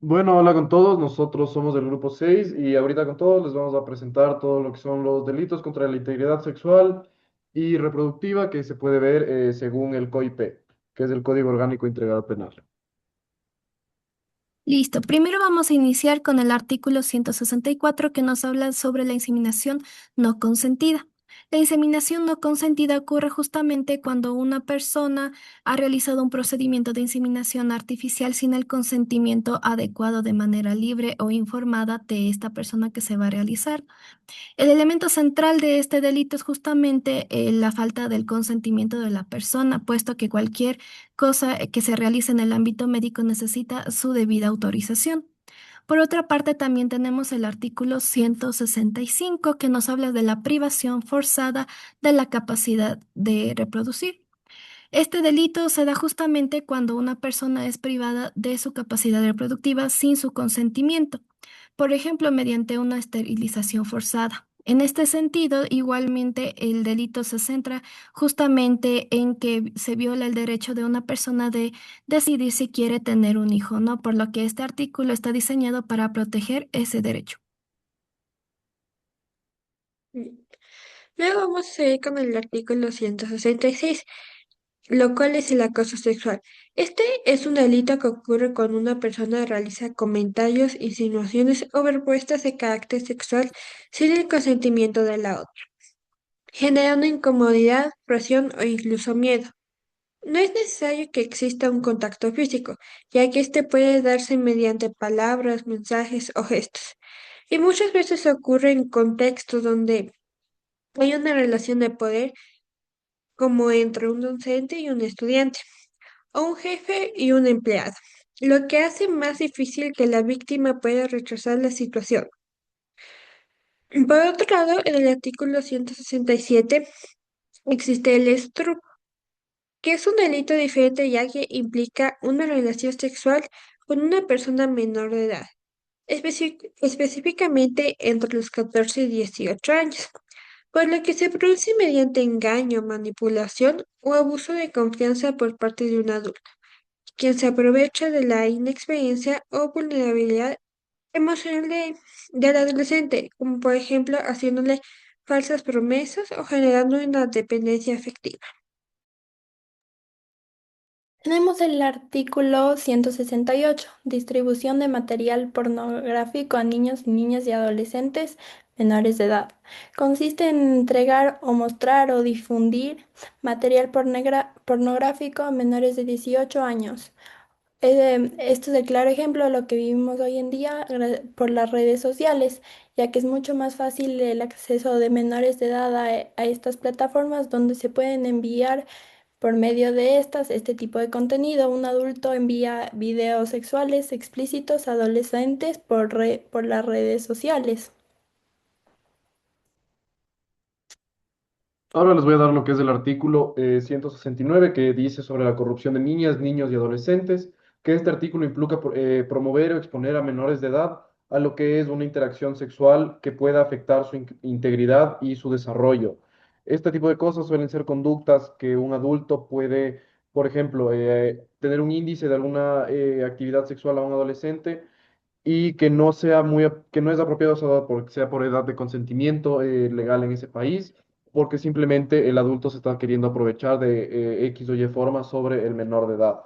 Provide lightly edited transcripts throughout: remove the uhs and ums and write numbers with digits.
Bueno, hola con todos, nosotros somos del grupo 6 y ahorita con todos les vamos a presentar todo lo que son los delitos contra la integridad sexual y reproductiva que se puede ver según el COIP, que es el Código Orgánico Integral Penal. Listo. Primero vamos a iniciar con el artículo 164 que nos habla sobre la inseminación no consentida. La inseminación no consentida ocurre justamente cuando una persona ha realizado un procedimiento de inseminación artificial sin el consentimiento adecuado de manera libre o informada de esta persona que se va a realizar. El elemento central de este delito es justamente la falta del consentimiento de la persona, puesto que cualquier cosa que se realice en el ámbito médico necesita su debida autorización. Por otra parte, también tenemos el artículo 165 que nos habla de la privación forzada de la capacidad de reproducir. Este delito se da justamente cuando una persona es privada de su capacidad reproductiva sin su consentimiento, por ejemplo, mediante una esterilización forzada. En este sentido, igualmente, el delito se centra justamente en que se viola el derecho de una persona de decidir si quiere tener un hijo o no, por lo que este artículo está diseñado para proteger ese derecho. Mm. Luego vamos a seguir con el artículo 166, lo cual es el acoso sexual. Este es un delito que ocurre cuando una persona realiza comentarios, insinuaciones o propuestas de carácter sexual sin el consentimiento de la otra, generando incomodidad, presión o incluso miedo. No es necesario que exista un contacto físico, ya que este puede darse mediante palabras, mensajes o gestos. Y muchas veces ocurre en contextos donde hay una relación de poder, como entre un docente y un estudiante, o un jefe y un empleado, lo que hace más difícil que la víctima pueda rechazar la situación. Por otro lado, en el artículo 167 existe el estupro, que es un delito diferente ya que implica una relación sexual con una persona menor de edad, específicamente entre los 14 y 18 años, por lo que se produce mediante engaño, manipulación o abuso de confianza por parte de un adulto, quien se aprovecha de la inexperiencia o vulnerabilidad emocional del adolescente, como por ejemplo haciéndole falsas promesas o generando una dependencia afectiva. Tenemos el artículo 168, distribución de material pornográfico a niños y niñas y adolescentes menores de edad. Consiste en entregar o mostrar o difundir material pornográfico a menores de 18 años. Esto es el claro ejemplo de lo que vivimos hoy en día por las redes sociales, ya que es mucho más fácil el acceso de menores de edad a estas plataformas donde se pueden enviar por medio de este tipo de contenido. Un adulto envía videos sexuales explícitos a adolescentes por las redes sociales. Ahora les voy a dar lo que es el artículo 169 que dice sobre la corrupción de niñas, niños y adolescentes, que este artículo implica promover o exponer a menores de edad a lo que es una interacción sexual que pueda afectar su integridad y su desarrollo. Este tipo de cosas suelen ser conductas que un adulto puede, por ejemplo, tener un índice de alguna actividad sexual a un adolescente y que no sea que no es apropiado a esa edad porque sea por edad de consentimiento legal en ese país, porque simplemente el adulto se está queriendo aprovechar de X o Y forma sobre el menor de edad.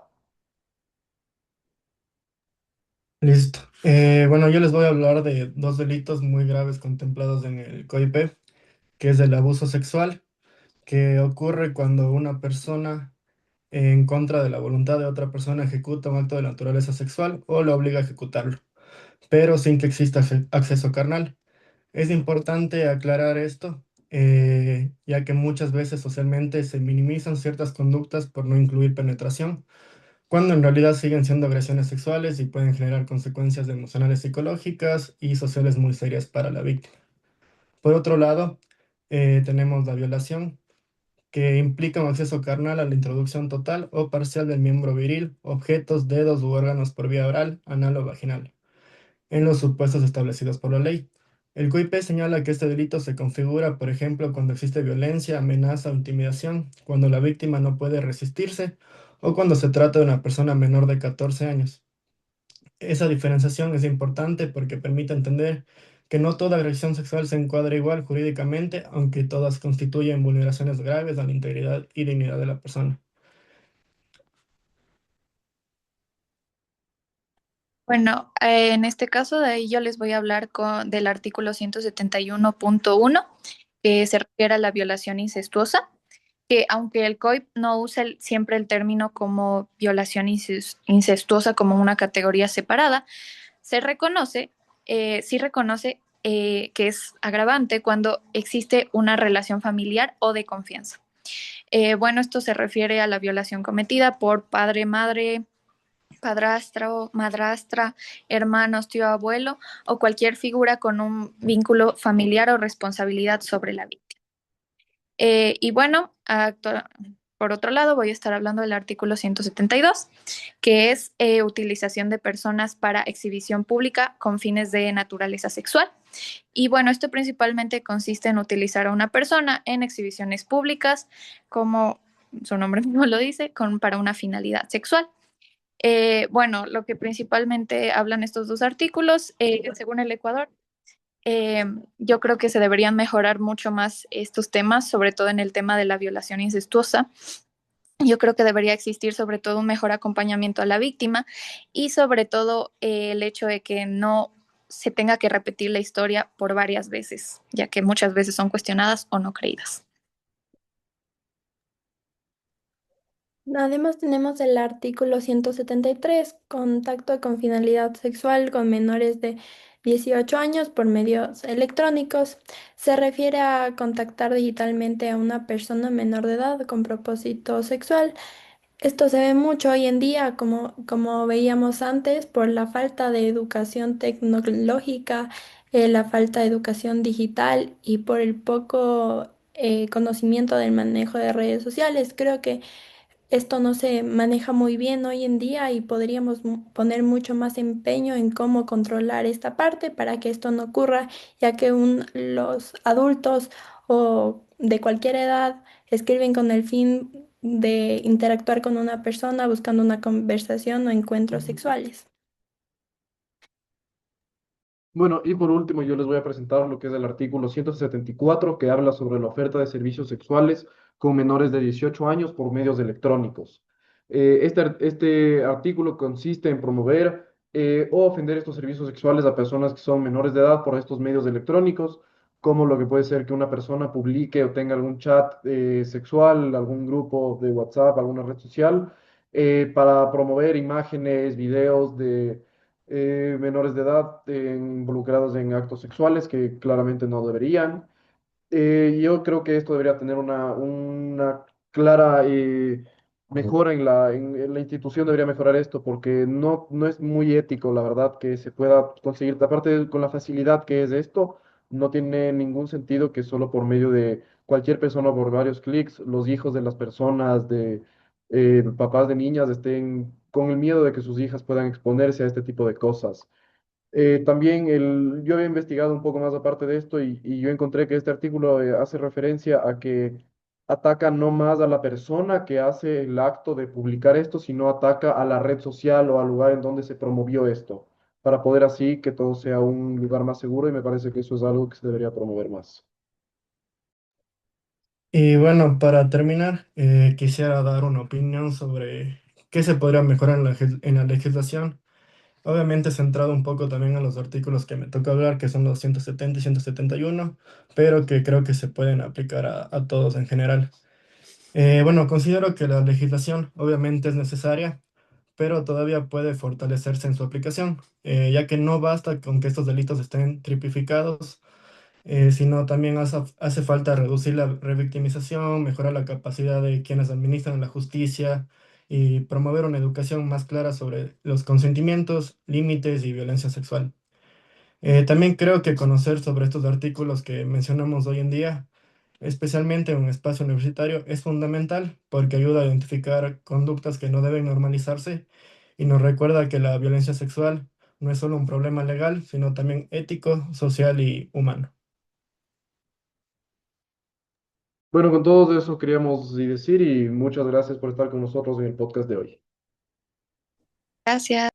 Listo. Bueno, yo les voy a hablar de dos delitos muy graves contemplados en el COIP, que es el abuso sexual, que ocurre cuando una persona, en contra de la voluntad de otra persona, ejecuta un acto de naturaleza sexual o lo obliga a ejecutarlo, pero sin que exista acceso carnal. Es importante aclarar esto, ya que muchas veces socialmente se minimizan ciertas conductas por no incluir penetración, cuando en realidad siguen siendo agresiones sexuales y pueden generar consecuencias emocionales, psicológicas y sociales muy serias para la víctima. Por otro lado, tenemos la violación, que implica un acceso carnal a la introducción total o parcial del miembro viril, objetos, dedos u órganos por vía oral, anal o vaginal en los supuestos establecidos por la ley. El QIP señala que este delito se configura, por ejemplo, cuando existe violencia, amenaza o intimidación, cuando la víctima no puede resistirse o cuando se trata de una persona menor de 14 años. esa diferenciación es importante porque permite entender que no toda agresión sexual se encuadra igual jurídicamente, aunque todas constituyen vulneraciones graves a la integridad y dignidad de la persona. Bueno, en este caso de ahí yo les voy a hablar del artículo 171.1, que se refiere a la violación incestuosa, que aunque el COIP no usa siempre el término como violación incestuosa como una categoría separada, se reconoce, sí reconoce que es agravante cuando existe una relación familiar o de confianza. Bueno, esto se refiere a la violación cometida por padre, madre, padrastro, madrastra, hermanos, tío, abuelo o cualquier figura con un vínculo familiar o responsabilidad sobre la vida. Y bueno, por otro lado, voy a estar hablando del artículo 172, que es utilización de personas para exhibición pública con fines de naturaleza sexual. Y bueno, esto principalmente consiste en utilizar a una persona en exhibiciones públicas, como su nombre mismo lo dice, para una finalidad sexual. Bueno, lo que principalmente hablan estos dos artículos, según el Ecuador, eh, yo creo que se deberían mejorar mucho más estos temas, sobre todo en el tema de la violación incestuosa. Yo creo que debería existir sobre todo un mejor acompañamiento a la víctima y sobre todo el hecho de que no se tenga que repetir la historia por varias veces, ya que muchas veces son cuestionadas o no creídas. Además tenemos el artículo 173, contacto con finalidad sexual con menores de 18 años por medios electrónicos. Se refiere a contactar digitalmente a una persona menor de edad con propósito sexual. Esto se ve mucho hoy en día, como veíamos antes, por la falta de educación tecnológica, la falta de educación digital y por el poco conocimiento del manejo de redes sociales. Creo que esto no se maneja muy bien hoy en día y podríamos poner mucho más empeño en cómo controlar esta parte para que esto no ocurra, ya que los adultos o de cualquier edad escriben con el fin de interactuar con una persona buscando una conversación o encuentros Ujú. sexuales. Bueno, y por último, yo les voy a presentar lo que es el artículo 174, que habla sobre la oferta de servicios sexuales con menores de 18 años por medios electrónicos. Este artículo consiste en promover o ofender estos servicios sexuales a personas que son menores de edad por estos medios electrónicos, como lo que puede ser que una persona publique o tenga algún chat sexual, algún grupo de WhatsApp, alguna red social, para promover imágenes, videos de menores de edad involucrados en actos sexuales que claramente no deberían. Yo creo que esto debería tener una clara mejora en la institución, debería mejorar esto porque no es muy ético, la verdad, que se pueda conseguir, aparte con la facilidad que es esto, no tiene ningún sentido que solo por medio de cualquier persona, por varios clics, los hijos de las personas, de papás de niñas estén con el miedo de que sus hijas puedan exponerse a este tipo de cosas. También yo había investigado un poco más aparte de esto y yo encontré que este artículo hace referencia a que ataca no más a la persona que hace el acto de publicar esto, sino ataca a la red social o al lugar en donde se promovió esto, para poder así que todo sea un lugar más seguro y me parece que eso es algo que se debería promover más. Y bueno, para terminar, quisiera dar una opinión sobre qué se podría mejorar en la legislación. Obviamente centrado un poco también en los artículos que me toca hablar, que son los 170 y 171, pero que creo que se pueden aplicar a todos en general. Bueno, considero que la legislación obviamente es necesaria, pero todavía puede fortalecerse en su aplicación, ya que no basta con que estos delitos estén tipificados, sino también hace falta reducir la revictimización, mejorar la capacidad de quienes administran la justicia y promover una educación más clara sobre los consentimientos, límites y violencia sexual. También creo que conocer sobre estos artículos que mencionamos hoy en día, especialmente en un espacio universitario, es fundamental porque ayuda a identificar conductas que no deben normalizarse y nos recuerda que la violencia sexual no es solo un problema legal, sino también ético, social y humano. Bueno, con todo eso queríamos decir y muchas gracias por estar con nosotros en el podcast de hoy. Gracias.